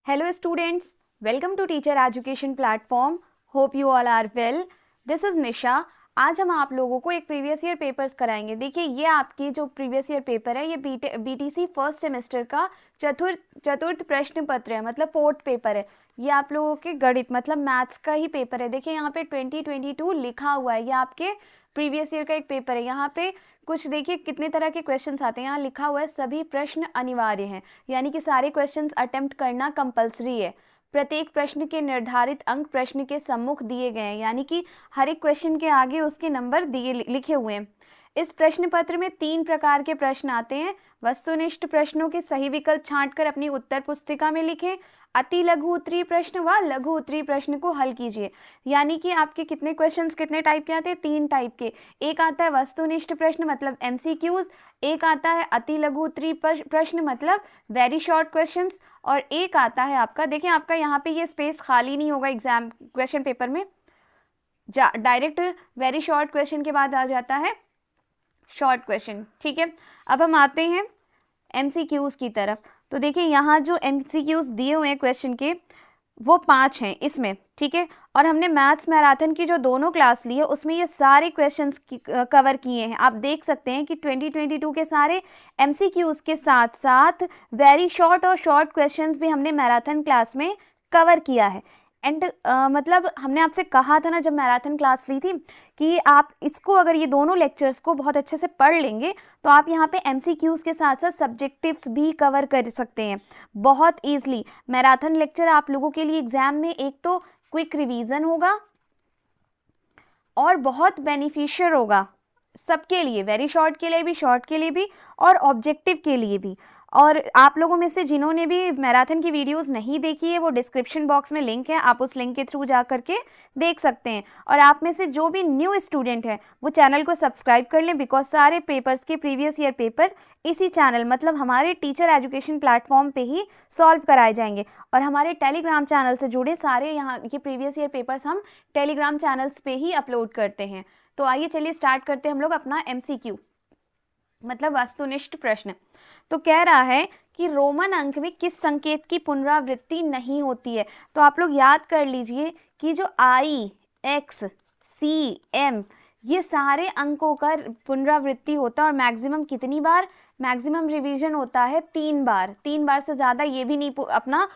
Hello students, welcome to Teacher Education Platform. Hope you all are well. This is Nisha. आज हम आप लोगों को एक प्रीवियस ईयर पेपर्स कराएंगे। देखिए ये आपकी जो प्रीवियस ईयर पेपर है ये बीटीसी फर्स्ट सेमेस्टर का चतुर्थ प्रश्न पत्र है, मतलब फोर्थ पेपर है। ये आप लोगों के गणित मतलब मैथ्स का ही पेपर है। देखिए यहाँ पे 2022 लिखा हुआ है, ये आपके प्रीवियस ईयर का एक पेपर है। यहाँ पे कुछ देखिए कितने तरह के क्वेश्चंस आते हैं। यहाँ लिखा हुआ है सभी प्रश्न अनिवार्य हैं, यानी कि सारे क्वेश्चंस अटेम्प्ट करना कंपलसरी है। प्रत्येक प्रश्न के निर्धारित अंक प्रश्न के सम्मुख दिए गए हैं, यानी कि हर एक क्वेश्चन के आगे उसके नंबर दिए लिखे हुए हैं। इस प्रश्न पत्र में 3 प्रकार के प्रश्न आते हैं। वस्तुनिष्ठ प्रश्नों के सही विकल्प छांटकर अपनी उत्तर पुस्तिका में लिखें। अति लघु उत्तरीय प्रश्न व लघु उत्तरीय प्रश्न को हल कीजिए। यानी कि आपके कितने क्वेश्चंस कितने टाइप के आते हैं? 3 टाइप के। एक आता है वस्तुनिष्ठ प्रश्न मतलब MCQs, एक आता है अति लघु उत्तरीय प्रश्न मतलब वेरी शॉर्ट क्वेश्चंस, और एक आता है आपका, देखिए आपका यहाँ पे ये स्पेस खाली नहीं होगा एग्जाम क्वेश्चन पेपर में, डायरेक्ट वेरी शॉर्ट क्वेश्चन के बाद आ जाता है शॉर्ट क्वेश्चन। ठीक है, अब हम आते हैं MCQs की तरफ। तो देखिए यहाँ जो MCQs दिए हुए हैं क्वेश्चन के वो 5 हैं इसमें, ठीक है। और हमने मैथ्स मैराथन की जो दोनों क्लास ली है उसमें ये सारे क्वेश्चंस कवर किए हैं। आप देख सकते हैं कि 2022 के सारे MCQs के साथ साथ वेरी शॉर्ट और शॉर्ट क्वेश्चंस भी हमने मैराथन क्लास में कवर किया है। एंड मतलब हमने आपसे कहा था ना जब मैराथन क्लास ली थी कि आप इसको अगर ये दोनों लेक्चर्स को बहुत अच्छे से पढ़ लेंगे तो आप यहाँ पे MCQs के साथ साथ सब्जेक्टिव्स भी कवर कर सकते हैं बहुत ईजिली। मैराथन लेक्चर आप लोगों के लिए एग्जाम में एक तो क्विक रिवीजन होगा और बहुत बेनिफिशियल होगा सबके लिए, वेरी शॉर्ट के लिए भी, शॉर्ट के लिए भी और ऑब्जेक्टिव के लिए भी। और आप लोगों में से जिन्होंने भी मैराथन की वीडियोस नहीं देखी है वो डिस्क्रिप्शन बॉक्स में लिंक है, आप उस लिंक के थ्रू जा करके देख सकते हैं। और आप में से जो भी न्यू स्टूडेंट है वो चैनल को सब्सक्राइब कर लें, बिकॉज सारे पेपर्स के प्रीवियस ईयर पेपर इसी चैनल मतलब हमारे टीचर एजुकेशन प्लेटफॉर्म पे ही सॉल्व कराए जाएंगे। और हमारे टेलीग्राम चैनल से जुड़े सारे यहाँ के प्रीवियस ईयर पेपर्स हम टेलीग्राम चैनल्स पे ही अपलोड करते हैं। तो आइए चलिए स्टार्ट करते हैं हम लोग अपना MCQ मतलब वस्तुनिष्ठ प्रश्न। तो कह रहा है कि रोमन अंक में किस संकेत की पुनरावृत्ति नहीं होती है। तो आप लोग याद कर लीजिए कि जो I, X, C, M ये सारे अंकों का पुनरावृत्ति होता है। और मैक्सिमम कितनी बार? मैक्सिमम रिवीजन होता है 3 बार। 3 बार से ज़्यादा ये भी नहीं अपना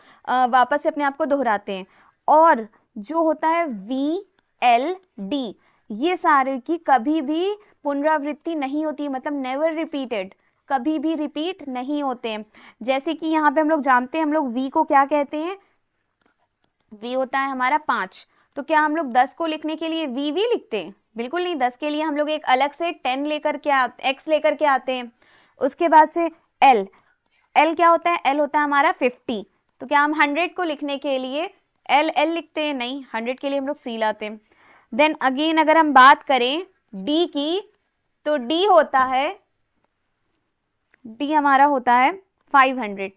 वापस से अपने आप को दोहराते हैं। और जो होता है V, L, D ये सारे की कभी भी पुनरावृत्ति नहीं होती, मतलब नेवर रिपीटेड, कभी भी रिपीट नहीं होते हैं। जैसे कि यहाँ पे हम लोग जानते हैं, हम लोग V को क्या कहते हैं? V होता है हमारा 5। तो क्या हम लोग 10 को लिखने के लिए V लिखते हैं? बिल्कुल नहीं। 10 के लिए हम लोग एक अलग से 10 लेकर के X लेकर के आते हैं। उसके बाद से L क्या होता है? L होता है हमारा 50। तो क्या हम 100 को लिखने के लिए L लिखते हैं? नहीं, 100 के लिए हम लोग C लाते हैं। देन अगेन अगर हम बात करें D की, तो D होता है, D हमारा होता है 500।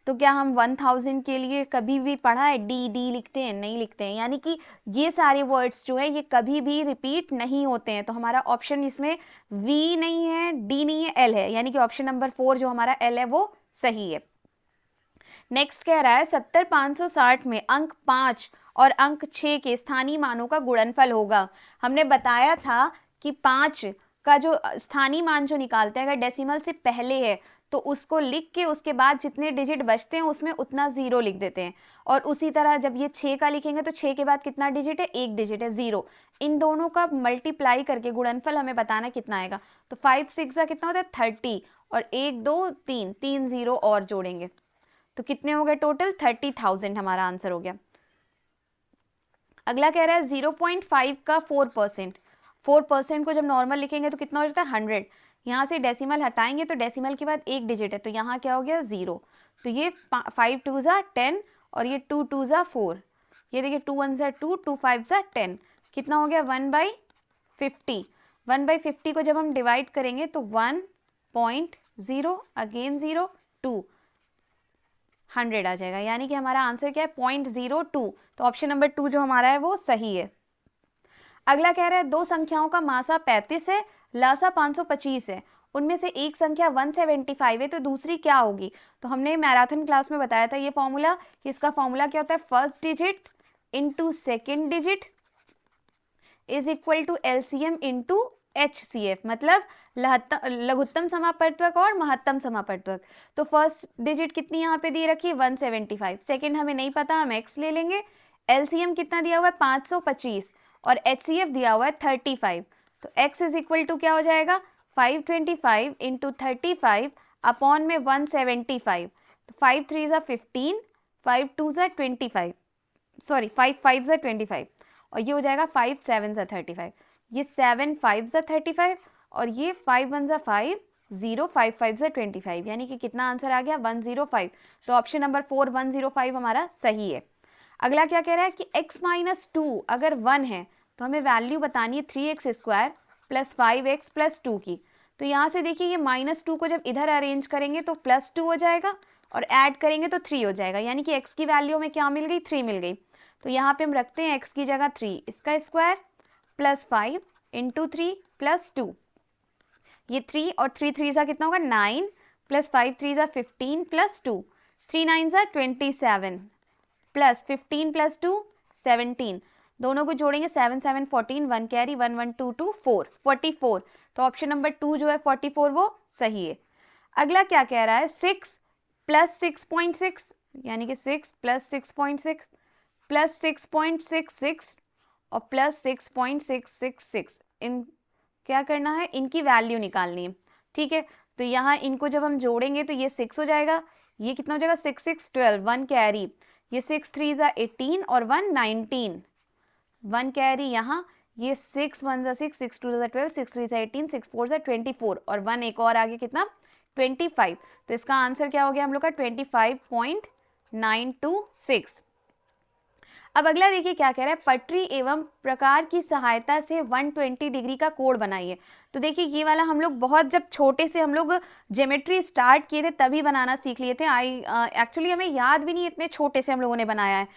तो क्या हम 1000 के लिए कभी भी पढ़ा है D लिखते हैं? नहीं लिखते हैं। यानी कि ये सारे वर्ड्स जो है ये कभी भी रिपीट नहीं होते हैं। तो हमारा ऑप्शन इसमें V नहीं है, D नहीं है, L है, यानी कि ऑप्शन नंबर 4 जो हमारा L है वो सही है। नेक्स्ट कह रहा है 70,560 में अंक 5 और अंक 6 के स्थानीय मानों का गुणनफल होगा। हमने बताया था कि 5 का जो स्थानीय मान जो निकालते हैं अगर डेसिमल से पहले है तो उसको लिख के उसके बाद जितने डिजिट बचते हैं उसमें उतना 0 लिख देते हैं। और उसी तरह जब ये 6 का लिखेंगे तो 6 के बाद कितना डिजिट है? 1 डिजिट है, 0। इन दोनों का मल्टीप्लाई करके गुणनफल हमें बताना कितना आएगा। तो 5 6 का कितना होता है? 30, और 1 2 3 3 0 और जोड़ेंगे तो कितने हो गए टोटल? 30,000 हमारा आंसर हो गया। अगला कह रहा है 0.5 का 4%। 4% को जब नॉर्मल लिखेंगे तो कितना हो जाता है? 100। यहाँ से डेसिमल हटाएंगे तो डेसिमल के बाद 1 डिजिट है, तो यहाँ क्या हो गया? 0। तो ये 5 2 ज़ा 10 और ये 2 2 ज़ा 4। ये देखिए 2 1 ज़ा 2, 2 5 ज़ा 10, कितना हो गया? 1/50। 1/50 को जब हम डिवाइड करेंगे तो 1.0 अगेन 0 2 100 आ जाएगा। यानी कि हमारा आंसर क्या है? 0.02। तो ऑप्शन नंबर 2 जो हमारा है वो सही है। अगला कह रहा है 2 संख्याओं का मासा 35 है, लासा 525 है उनमें से एक संख्या 175 है तो दूसरी क्या होगी? तो हमने मैराथन क्लास में बताया था ये फॉर्मूला, कि इसका फॉर्मूला क्या होता है, first digit into second digit is equal to LCM into HCF, मतलब लघुत्तम समापवर्तक और महत्तम समापवर्तक। तो फर्स्ट डिजिट कितनी यहाँ पे दी रखी है 175, सेकेंड हमें नहीं पता, हम x ले लेंगे। LCM कितना दिया हुआ है 525 और HCF दिया हुआ है 35, तो x इज इक्वल टू क्या हो जाएगा 525 इंटू 35 अपॉन में 175, तो 5 3 ज़ा 15, 5 2 ज़ा 25, सॉरी 5 5 ज़ा 25 और ये हो जाएगा 5 7 ज़ा 35, ये 7 5 ज़ा 35 और ये 5 1 ज़ा 5 0 5 5 ज़ा 25, यानी कि कितना आंसर आ गया 105। तो ऑप्शन नंबर 4 105 हमारा सही है। अगला क्या कह रहा है कि x-2 अगर 1 है तो हमें वैल्यू बतानी है 3x² प्लस 5x प्लस 2 की। तो यहाँ से देखिए ये -2 को जब इधर अरेंज करेंगे तो +2 हो जाएगा और ऐड करेंगे तो 3 हो जाएगा, यानी कि x की वैल्यू में क्या मिल गई 3 मिल गई। तो यहाँ पे हम रखते हैं x की जगह 3, इसका स्क्वायर प्लस 5 इंटू 3 प्लस 2, ये 3 और 3 3 सा कितना होगा 9 प्लस 5 3 सा 15 प्लस 2, 3 9 सा 27 प्लस 15 प्लस 2 17, दोनों को जोड़ेंगे 7 7 14, 1 कैरी 1 1 2 2 4 44, तो ऑप्शन नंबर 2 जो है 44 वो सही है। अगला क्या कह रहा है 6 प्लस 6.6, यानी कि 6 प्लस 6.6 प्लस 6.66 और प्लस 6.666, इन क्या करना है, इनकी वैल्यू निकालनी है। ठीक है, तो यहाँ इनको जब हम जोड़ेंगे तो ये 6 हो जाएगा, ये कितना हो जाएगा 6 6 12, 1 कैरी, ये 6 3 ज़ा 18 और 1 19, 1 कैरी यहाँ, ये 6 1 ज़ा 6, 6 2 ज़ा 12, 6 3 ज़ा 18, 6 4 ज़ा 24 और 1 एक और आगे कितना 25, तो इसका आंसर क्या हो गया हम लोग का 25.926। अब अगला देखिए क्या कह रहा है, पटरी एवं प्रकार की सहायता से 120 डिग्री का कोण बनाइए। तो देखिए ये वाला हम लोग बहुत जब छोटे से हम लोग ज्योमेट्री स्टार्ट किए थे तभी बनाना सीख लिए थे। एक्चुअली हमें याद भी नहीं, इतने छोटे से हम लोगों ने बनाया है,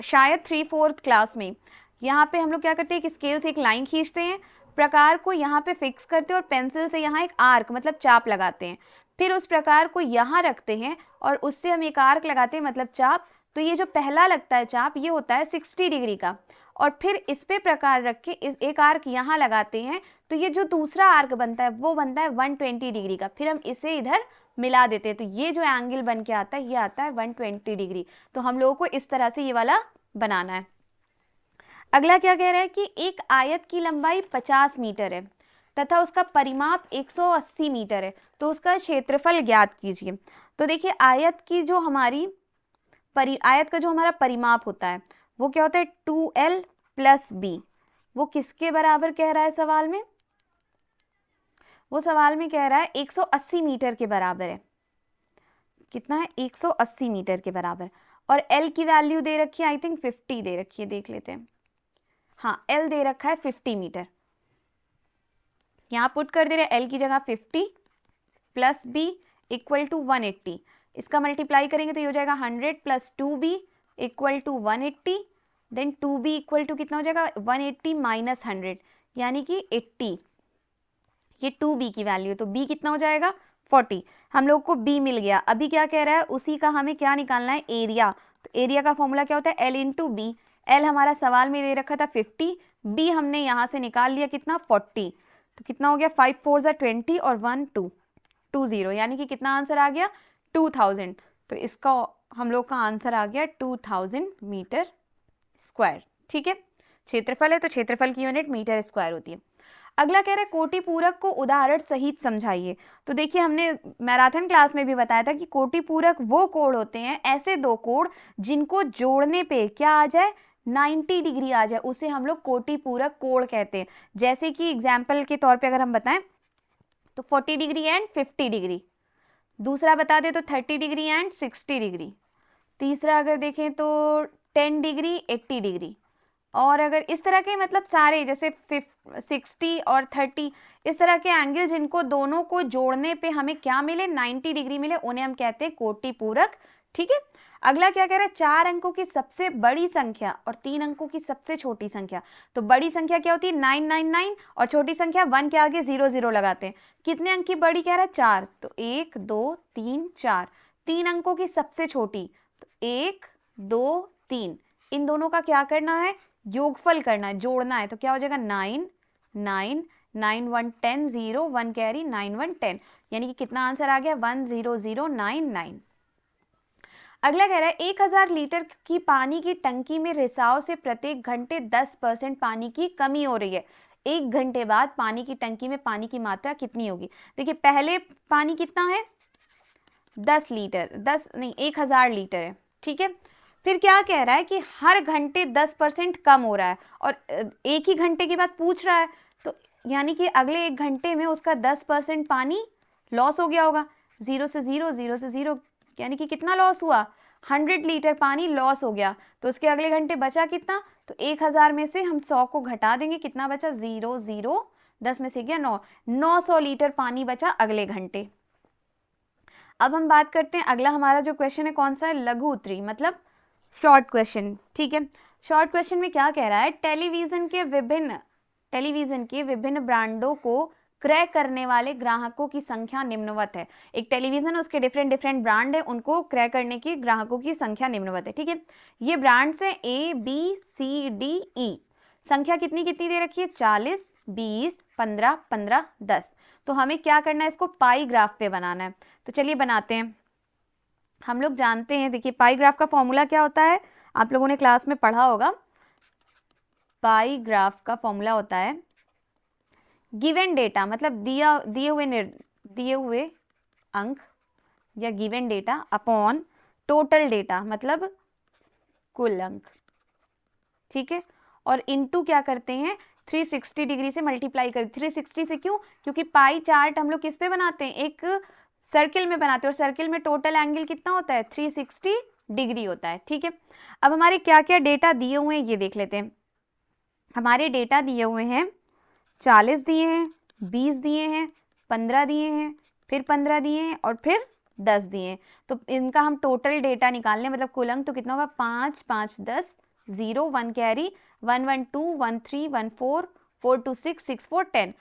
शायद 3-4 क्लास में। यहाँ पे हम लोग क्या करते हैं कि स्केल से एक लाइन खींचते हैं, प्रकार को यहाँ पे फिक्स करते हैं और पेंसिल से यहाँ एक आर्क मतलब चाप लगाते हैं, फिर उस प्रकार को यहाँ रखते हैं और उससे हम एक आर्क लगाते हैं मतलब चाप। तो ये जो पहला लगता है चाप ये होता है 60 डिग्री का, और फिर इस पे प्रकार रख के इस एक आर्क यहाँ लगाते हैं, तो ये जो दूसरा आर्क बनता है वो बनता है 120 डिग्री का, फिर हम इसे इधर मिला देते हैं, तो ये जो एंगल बन के आता है ये आता है 120 डिग्री। तो हम लोगों को इस तरह से ये वाला बनाना है। अगला क्या कह रहा है कि एक आयत की लंबाई 50 मीटर है तथा उसका परिमाप 180 मीटर है, तो उसका क्षेत्रफल ज्ञात कीजिए। तो देखिए आयत की जो हमारी आयत का जो हमारा परिमाप होता है वो क्या होता है 2L प्लस B, वो किसके बराबर कह रहा है सवाल में, वो सवाल में कह रहा है 180 मीटर के बराबर है। कितना है 180 मीटर के बराबर, और L की वैल्यू दे रखी है आई थिंक 50 दे रखी है, देख लेते हैं। हाँ L दे रखा है 50 मीटर, यहाँ पुट कर दे रहे हैं L की जगह 50 प्लस B इक्वल टू 180, इसका मल्टीप्लाई करेंगे तो ये हो जाएगा 100 plus 2B equal to 180, then 2B equal to कितना हो जाएगा 180 माइनस 100, यानी कि 80, ये 2B की वैल्यू है, तो B कितना हो जाएगा 40, हम लोग को B मिल गया। अभी क्या कह रहा है उसी का हमें क्या निकालना है एरिया, तो एरिया का फॉर्मूला क्या होता है L इंटू B, L हमारा सवाल में दे रखा था 50, B हमने यहाँ से निकाल लिया कितना 40, तो कितना हो गया 5 4 ज़ा 20 और 1 2 20, यानी कि कितना आंसर आ गया 2000, तो इसका हम लोग का आंसर आ गया 2000 मीटर स्क्वायर। ठीक है, क्षेत्रफल है तो क्षेत्रफल की यूनिट मीटर स्क्वायर होती है। अगला कह रहा है कोटि पूरक को उदाहरण सहित समझाइए। तो देखिए हमने मैराथन क्लास में भी बताया था कि कोटि पूरक वो कोण होते हैं, ऐसे दो कोण जिनको जोड़ने पे क्या आ जाए 90 डिग्री आ जाए, उसे हम लोग कोटि पूरक कोण कहते हैं। जैसे कि एग्जाम्पल के तौर पे अगर हम बताएं तो 40 डिग्री एंड 50 डिग्री, दूसरा बता दे तो 30 डिग्री एंड 60 डिग्री, तीसरा अगर देखें तो 10 डिग्री 80 डिग्री, और अगर इस तरह के मतलब सारे जैसे 60 और 30 इस तरह के एंगल जिनको दोनों को जोड़ने पे हमें क्या मिले 90 डिग्री मिले, उन्हें हम कहते हैं कोटि पूरक ठीक है। अगला क्या कह रहा है, 4 अंकों की सबसे बड़ी संख्या और 3 अंकों की सबसे छोटी संख्या। तो बड़ी संख्या क्या होती है 999 और छोटी संख्या 1 के आगे 00 लगाते हैं। कितने अंक की बड़ी कह रहा है 4, तो 1 2 3 4। 3 अंकों की सबसे छोटी, तो 1 2 3, इन दोनों का क्या करना है, योगफल करना है, जोड़ना है। तो क्या हो जाएगा 9 9 9 1 10 0 1 कैरी 9 1 10, यानी कि कितना आंसर आ गया 10099। अगला कह रहा है 1000 लीटर की पानी की टंकी में रिसाव से प्रत्येक घंटे 10% पानी की कमी हो रही है। 1 घंटे बाद पानी की टंकी में पानी की मात्रा कितनी होगी। देखिए पहले पानी कितना है 10 लीटर, 1000 लीटर है, ठीक है। फिर क्या कह रहा है कि हर घंटे 10% कम हो रहा है और एक ही घंटे के बाद पूछ रहा है, तो यानी कि अगले 1 घंटे में उसका 10% पानी लॉस हो गया होगा। 0 से 0 0 से 0, यानी कि कितना लॉस हुआ 100 लीटर पानी लॉस हो गया। तो उसके अगले घंटे बचा कितना, तो 1000 में से हम 100 को घटा देंगे, कितना बचा 0 0, 10 में से गया 9, 900 लीटर पानी बचा अगले घंटे। अब हम बात करते हैं अगला हमारा जो क्वेश्चन है कौन सा है, लघु उत्तरी मतलब शॉर्ट क्वेश्चन, ठीक है। शॉर्ट क्वेश्चन में क्या कह रहा है, टेलीविजन के विभिन्न ब्रांडों को क्रय करने वाले ग्राहकों की संख्या निम्नवत है। एक टेलीविजन, उसके डिफरेंट ब्रांड है, उनको क्रय करने की ग्राहकों की संख्या निम्नवत है, ठीक है। ये ब्रांड्स है A B C D E। संख्या कितनी कितनी दे रखी है 40 20 15 15 10। तो हमें क्या करना है, इसको पाई ग्राफ पे बनाना है। तो चलिए बनाते हैं। हम लोग जानते हैं, देखिए पाई ग्राफ का फॉर्मूला क्या होता है, आप लोगों ने क्लास में पढ़ा होगा। पाई ग्राफ का फॉर्मूला होता है गिवन डेटा मतलब दिए हुए अंक या given data upon total data मतलब कुल अंक, ठीक है। और इनटू क्या करते हैं 360 डिग्री से मल्टीप्लाई कर, 360 से क्यों, क्योंकि पाई चार्ट हम लोग किस पे बनाते हैं, एक सर्किल में बनाते हैं, और सर्किल में टोटल एंगल कितना होता है 360 डिग्री होता है, ठीक है। अब हमारे क्या क्या डेटा दिए हुए हैं ये देख लेते हैं। हमारे डेटा दिए हुए हैं 40 दिए हैं, 20 दिए हैं, 15 दिए हैं, फिर 15 दिए हैं और फिर 10 दिए हैं। तो इनका हम टोटल डेटा निकाल लें मतलब कुल अंक, तो कितना होगा 5 5 10 0 1 कैरी 1 1 2 1 3 1 4 4 2 6 6 4 10।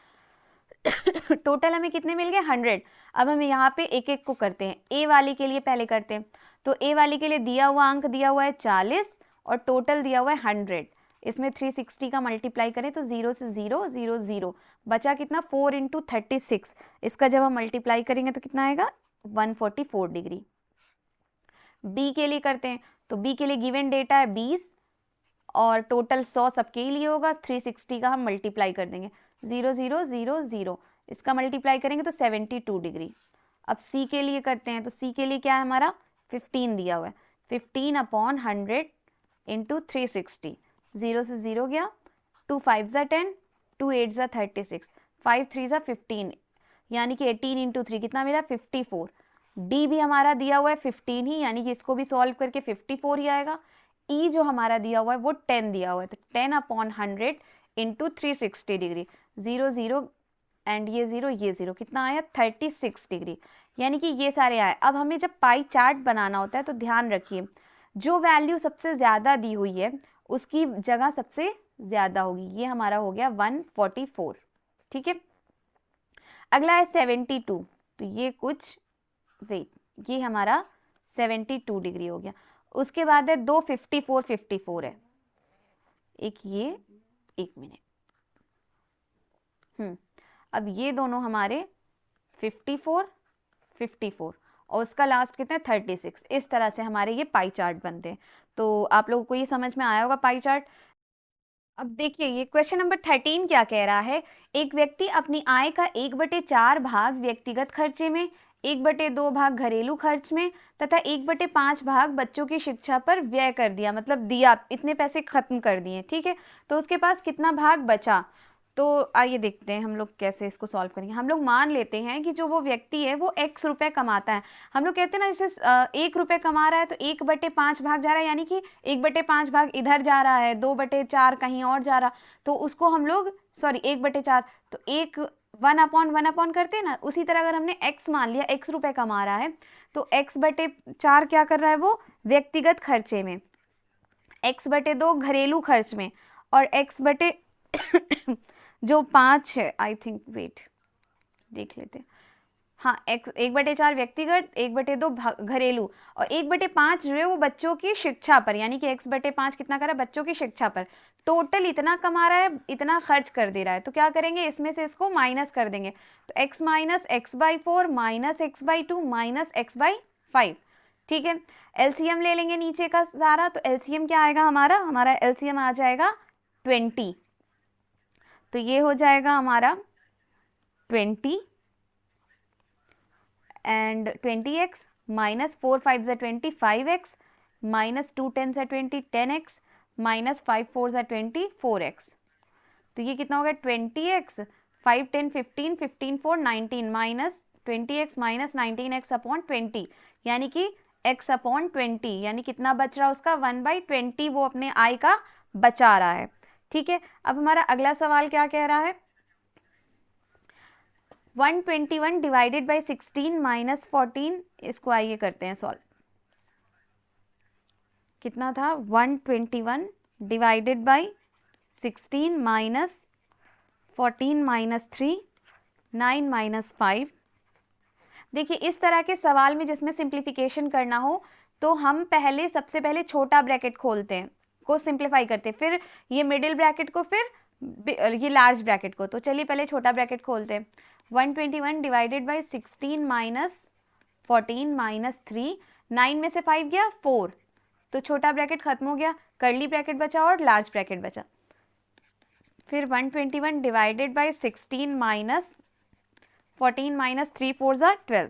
टोटल हमें कितने मिल गए 100। अब हम यहाँ पे एक एक को करते हैं। ए वाली के लिए पहले करते हैं, तो ए वाली के लिए दिया हुआ अंक दिया हुआ है 40 और टोटल दिया हुआ है 100। इसमें 360 का मल्टीप्लाई करें तो 0 से 0 0 0 बचा कितना 4 इंटू 36। इसका जब हम मल्टीप्लाई करेंगे तो कितना आएगा 144 डिग्री। बी के लिए करते हैं, तो बी के लिए गिवन डेटा है 20 और टोटल 100 सबके लिए होगा। 360 का हम मल्टीप्लाई कर देंगे 0 0 0 0, इसका मल्टीप्लाई करेंगे तो 72 डिग्री। अब सी के लिए करते हैं, तो सी के लिए क्या है हमारा 15 दिया हुआ है, 15 अपॉन 100 इंटू 360। 0 से 0 गया, 2 5 ज़ा 10, 2 8 ज़ा 36, 5 3 ज़ा 15, यानी कि 18 इंटू 3 कितना मिला 54। डी भी हमारा दिया हुआ है 15 ही, यानी कि इसको भी सॉल्व करके 54 ही आएगा। ई जो हमारा दिया हुआ है वो 10 दिया हुआ है, तो 10 अपॉन 100 इंटू 360 डिग्री। 0 0 एंड ये 0 कितना आया 36 डिग्री, यानी कि ये सारे आए। अब हमें जब पाई चार्ट बनाना होता है तो ध्यान रखिए जो वैल्यू सबसे ज़्यादा दी हुई है उसकी जगह सबसे ज़्यादा होगी। ये हमारा हो गया 144, ठीक है। अगला है 72, तो ये कुछ वेट, ये हमारा 72 डिग्री हो गया। उसके बाद है 2 54 54 है, एक ये, एक मिनट, अब ये दोनों हमारे 54 54 और उसका लास्ट कितना है 36। इस तरह से हमारे ये पाई चार्ट बनते हैं। तो आप लोगों को ये समझ में आया होगा पाई चार्ट। अब देखिए ये क्वेश्चन नंबर 13 क्या कह रहा है, एक व्यक्ति अपनी आय का 1/4 भाग व्यक्तिगत खर्चे में, 1/2 भाग घरेलू खर्च में तथा 1/5 भाग बच्चों की शिक्षा पर व्यय कर दिया, मतलब दिया, इतने पैसे खत्म कर दिए, ठीक है। तो उसके पास कितना भाग बचा। तो आइए देखते हैं हम लोग कैसे इसको सॉल्व करेंगे। हम लोग मान लेते हैं कि जो वो व्यक्ति है वो x रुपए कमाता है। हम लोग कहते हैं ना जैसे 1 रुपये कमा रहा है तो 1/5 भाग जा रहा है, यानी कि 1/5 भाग इधर जा रहा है, 2/4 कहीं और जा रहा, तो उसको हम लोग 1/4, तो 1 वन अपॉन करते हैं ना, उसी तरह अगर हमने x मान लिया, x रुपए कमा रहा है, तो x/4 क्या कर रहा है वो व्यक्तिगत खर्चे में, x/2 घरेलू खर्च में, और x/ जो 5 है, आई थिंक वेट देख लेते हैं, हाँ, 1/4 व्यक्तिगत, 1/2 घरेलू, और 1/5 जो है वो बच्चों की शिक्षा पर, यानी कि x/5 कितना कर रहा है बच्चों की शिक्षा पर। टोटल इतना कमा रहा है, इतना खर्च कर दे रहा है, तो क्या करेंगे, इसमें से इसको माइनस कर देंगे, तो x minus x/4 minus x/2 minus x/5। ठीक है, एलसीएम ले लेंगे नीचे का सारा, तो एलसीएम क्या आएगा हमारा एलसीएम आ जाएगा 20। तो ये हो जाएगा हमारा 20 एंड 20x माइनस 4 5 ज़ा 20 5x माइनस 2 10 ज़ा 20 10x माइनस 5 4 ज़ा 20 4x। तो ये कितना हो गया 20x 5 10 15 15 4 19 minus 20x minus 19x upon 20, यानी कि x अपॉन 20, यानी कितना बच रहा है उसका 1/20 वो अपने आय का बचा रहा है। ठीक है, अब हमारा अगला सवाल क्या कह रहा है, 121 डिवाइडेड बाई 16 माइनस 14, इसको आइए करते हैं सॉल्व। कितना था 121 divided by 16 minus 14 minus 3 9 minus 5। देखिए इस तरह के सवाल में जिसमें सिंप्लीफिकेशन करना हो तो हम सबसे पहले छोटा ब्रैकेट खोलते हैं, को सिंप्लीफाई करते हैं, फिर ये मिडिल ब्रैकेट को, फिर ये लार्ज ब्रैकेट को। तो चलिए पहले छोटा ब्रैकेट खोलते हैं, 121 डिवाइडेड बाई 16 माइनस 14 माइनस 3, 9 में से 5 गया 4, तो छोटा ब्रैकेट खत्म हो गया, कर्ली ब्रैकेट बचा और लार्ज ब्रैकेट बचा। फिर 121 डिवाइडेड बाई 16 माइनस 14 माइनस 3 4 ज़ा 12,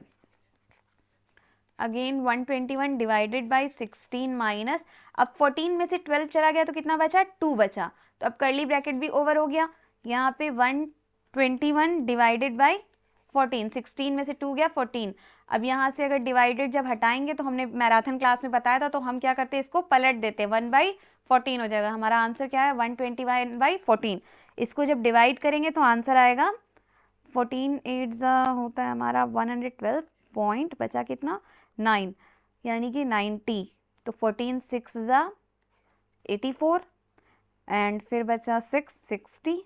अगेन 121 डिवाइडेड बाई 16 माइनस, अब 14 में से 12 चला गया तो कितना बचा 2 बचा, तो अब कर्ली ब्रैकेट भी ओवर हो गया। यहाँ पे 121 डिवाइडेड बाई 14, 16 में से 2 गया 14। अब यहाँ से अगर डिवाइडेड जब हटाएंगे तो हमने मैराथन क्लास में बताया था, तो हम क्या करते हैं इसको पलट देते, 1/14 हो जाएगा। हमारा आंसर क्या है 121/14। इसको जब डिवाइड करेंगे तो आंसर आएगा 14 8 होता है हमारा 112 पॉइंट, बचा कितना 9, यानी कि 90, तो 14 6 84 एंड फिर बचा 6 60,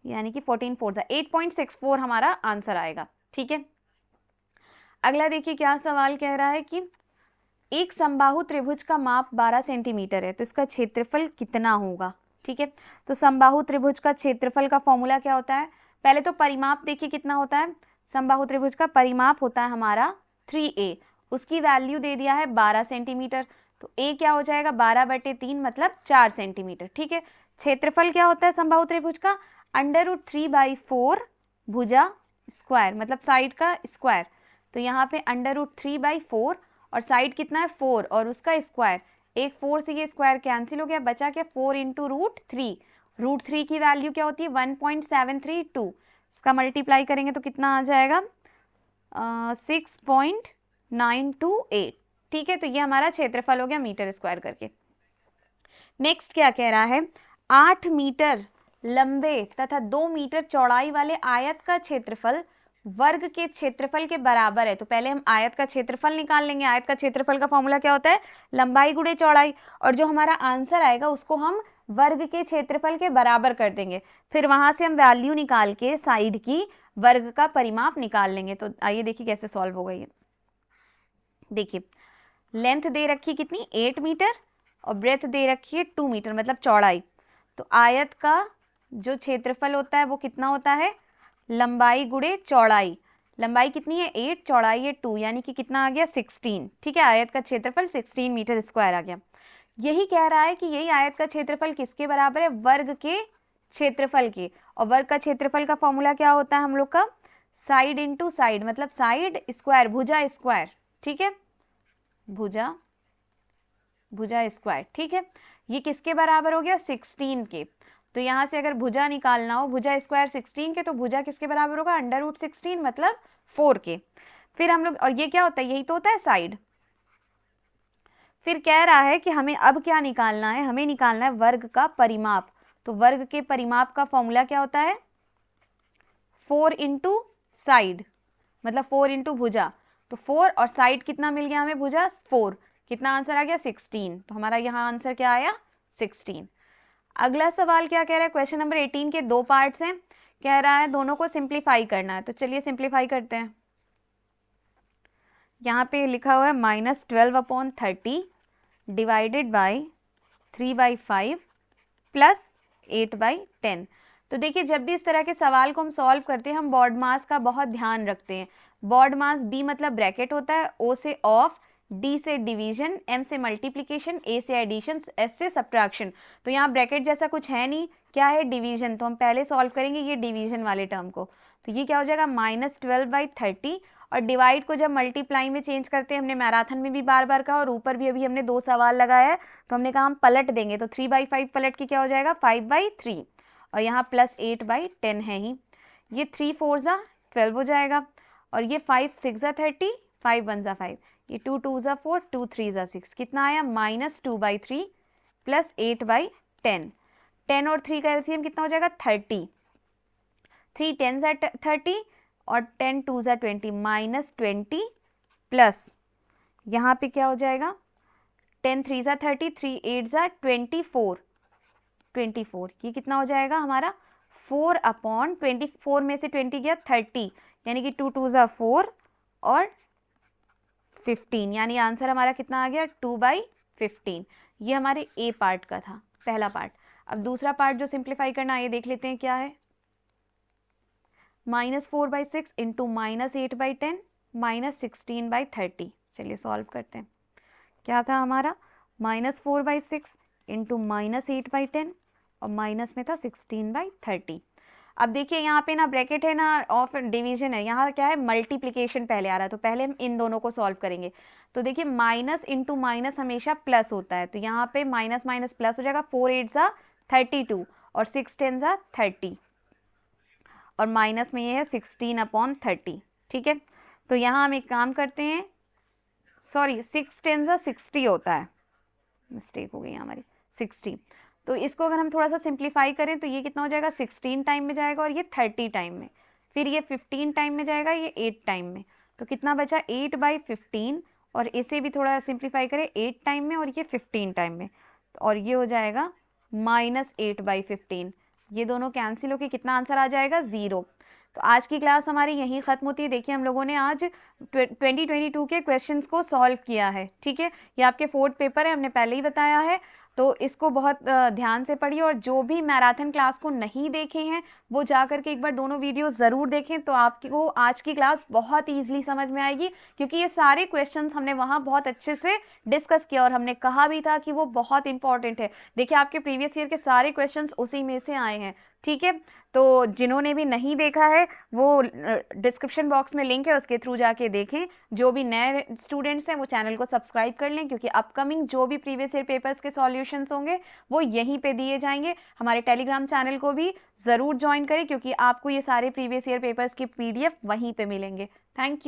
यानी कि 14 4 8.64 हमारा आंसर आएगा। ठीक है, अगला देखिए क्या सवाल कह रहा है कि एक समबाहु त्रिभुज का माप 12 सेंटीमीटर है, तो इसका क्षेत्रफल कितना होगा। ठीक है, तो समबाहु त्रिभुज का क्षेत्रफल का फॉर्मूला क्या होता है, पहले तो परिमाप देखिए कितना होता है, समबाहु त्रिभुज का परिमाप होता है हमारा 3a, उसकी वैल्यू दे दिया है 12 सेंटीमीटर, तो a क्या हो जाएगा 12/3 मतलब 4 सेंटीमीटर। ठीक है, क्षेत्रफल क्या होता है समबाहु त्रिभुज का, √3/4 भुजा स्क्वायर, मतलब साइड का स्क्वायर, तो यहाँ पे √3/4 और साइड कितना है 4 और उसका स्क्वायर, एक 4 से ये स्क्वायर कैंसिल हो गया, बचा क्या 4 इंटू √3, √3 की वैल्यू क्या होती है 1.732, इसका मल्टीप्लाई करेंगे तो कितना आ जाएगा 6.928। ठीक है, तो ये हमारा क्षेत्रफल हो गया मीटर स्क्वायर करके। नेक्स्ट क्या कह रहा है, 8 मीटर लंबे तथा 2 मीटर चौड़ाई वाले आयत का क्षेत्रफल वर्ग के क्षेत्रफल के बराबर है। तो पहले हम आयत का क्षेत्रफल निकाल लेंगे, आयत का क्षेत्रफल का फॉर्मूला क्या होता है लंबाई गुणे चौड़ाई, और जो हमारा आंसर आएगा उसको हम वर्ग के क्षेत्रफल के बराबर कर देंगे, फिर वहां से हम वैल्यू निकाल के साइड की वर्ग का परिमाप निकाल लेंगे। तो आइए देखिए कैसे सॉल्व हो गई है। देखिए लेंथ दे रखी कितनी 8 मीटर और ब्रेथ दे रखी है 2 मीटर मतलब चौड़ाई, तो आयत का जो क्षेत्रफल होता है वो कितना होता है लंबाई गुणे चौड़ाई, लंबाई कितनी है 8, चौड़ाई है 2, यानी कि कितना आ गया 16। ठीक है, आयत का क्षेत्रफल 16 मीटर स्क्वायर आ गया। यही कह रहा है कि यही आयत का क्षेत्रफल किसके बराबर है वर्ग के क्षेत्रफल के, और वर्ग का क्षेत्रफल का फॉर्मूला क्या होता है हम लोग का साइड इंटू साइड, मतलब साइड स्क्वायर भुजा स्क्वायर। ठीक है, भुजा स्क्वायर। ठीक है, ये किसके बराबर हो गया 16 के, तो यहाँ से अगर भुजा निकालना हो भुजा स्क्वायर 16 के, तो भुजा किसके बराबर होगा √16 मतलब 4 के। फिर हम लोग, और ये क्या होता है यही तो होता है साइड। फिर कह रहा है कि हमें अब क्या निकालना है, हमें निकालना है वर्ग का परिमाप, तो वर्ग के परिमाप का फॉर्मूला क्या होता है 4 इंटू साइड, मतलब 4 इंटू भुजा, तो 4 और साइड कितना मिल गया हमें, भुजा 4, कितना आंसर आ गया 16। तो हमारा यहाँ आंसर क्या आया 16। अगला सवाल क्या कह रहा है, क्वेश्चन नंबर 18 के 2 पार्ट्स हैं, कह रहा है दोनों को सिंप्लीफाई करना है। तो चलिए सिंप्लीफाई करते हैं। यहाँ पे लिखा हुआ है -12/30 डिवाइडेड बाई 3/5 प्लस 8/10। तो देखिए जब भी इस तरह के सवाल को हम सॉल्व करते हैं, हम बॉड मास का बहुत ध्यान रखते हैं। बॉड मास B मतलब ब्रैकेट होता है, O से ऑफ, D से डिवीजन, M से मल्टीप्लिकेशन, A से एडिशन, S से सब्ट्रैक्शन। तो यहाँ ब्रैकेट जैसा कुछ है नहीं, क्या है डिवीजन, तो हम पहले सॉल्व करेंगे ये डिवीजन वाले टर्म को। तो ये क्या हो जाएगा -12/30, और डिवाइड को जब मल्टीप्लाई में चेंज करते हैं, हमने मैराथन में भी बार बार कहा और ऊपर भी अभी हमने 2 सवाल लगाया है, तो हमने कहा हम पलट देंगे, तो 3/5 पलट के क्या हो जाएगा 5/3, और यहाँ प्लस 8/10 है ही, ये 3 4 ज़ा 12 हो जाएगा, और ये 5 6 ज़ा 30, 5 1 ज़ा 5, ये 2 2 ज़ा 4, 2 3 ज़ा 6, कितना आया -2/3 प्लस 8/10। 10 और 3 का एलसीएम कितना हो जाएगा 30, 3 10 ज़ा 30 और 10 2 ज़ा 20, -20 प्लस यहाँ पे क्या हो जाएगा 10 3 ज़ा 30, 3 8 ज़ा 24, 24, ये कितना हो जाएगा हमारा 4/24 में से 20 गया 30, यानी कि 2 2 ज़ा 4 और 15, यानी आंसर हमारा कितना आ गया 2/15। ये हमारे ए पार्ट का था, पहला पार्ट। अब दूसरा पार्ट जो सिंप्लीफाई करना है ये देख लेते हैं क्या है, -4/6 इंटू -8/10 -16/30। चलिए सॉल्व करते हैं। क्या था हमारा -4/6 इंटू -8/10 और माइनस में था 16/30। अब देखिए यहाँ पे ना ब्रैकेट है ना ऑफ डिवीजन है, यहाँ क्या है मल्टीप्लिकेशन पहले आ रहा है, तो पहले हम इन दोनों को सॉल्व करेंगे। तो देखिए माइनस इंटू माइनस हमेशा प्लस होता है, तो यहाँ पे माइनस माइनस प्लस हो जाएगा, 4 8 ज़ा 32 और 6 10 ज़ा 30, और माइनस में ये है 16/30। ठीक है, तो यहाँ हम एक काम करते हैं, सॉरी 6 10 ज़ा 60 होता है, मिस्टेक हो गई हमारी 60। तो इसको अगर हम थोड़ा सा सिंप्लीफाई करें तो ये कितना हो जाएगा 16 टाइम में जाएगा और ये 30 टाइम में, फिर ये 15 टाइम में जाएगा, ये 8 टाइम में, तो कितना बचा 8/15, और इसे भी थोड़ा सिंप्लीफाई करें 8 टाइम में और ये 15 टाइम में, और ये हो जाएगा -8/15। ये दोनों कैंसिल होकर कितना आंसर आ जाएगा 0। तो आज की क्लास हमारी यहीं ख़त्म होती है। देखिए हम लोगों ने आज 2022 के क्वेश्चंस को सॉल्व किया है। ठीक है, ये आपके 4th पेपर है, हमने पहले ही बताया है, तो इसको बहुत ध्यान से पढ़िए, और जो भी मैराथन क्लास को नहीं देखे हैं वो जा करके एक बार दोनों वीडियो ज़रूर देखें, तो आपको आज की क्लास बहुत ईजिली समझ में आएगी, क्योंकि ये सारे क्वेश्चंस हमने वहाँ बहुत अच्छे से डिस्कस किया और हमने कहा भी था कि वो बहुत इंपॉर्टेंट है। देखिए आपके प्रीवियस ईयर के सारे क्वेश्चंस उसी में से आए हैं। ठीक है, तो जिन्होंने भी नहीं देखा है वो डिस्क्रिप्शन बॉक्स में लिंक है, उसके थ्रू जाके देखें। जो भी नए स्टूडेंट्स हैं वो चैनल को सब्सक्राइब कर लें, क्योंकि अपकमिंग जो भी प्रीवियस ईयर पेपर्स के सॉल्यूशंस होंगे वो यहीं पे दिए जाएंगे। हमारे टेलीग्राम चैनल को भी ज़रूर ज्वाइन करें, क्योंकि आपको ये सारे प्रीवियस ईयर पेपर्स की PDF वहीं पे मिलेंगे। Thank you.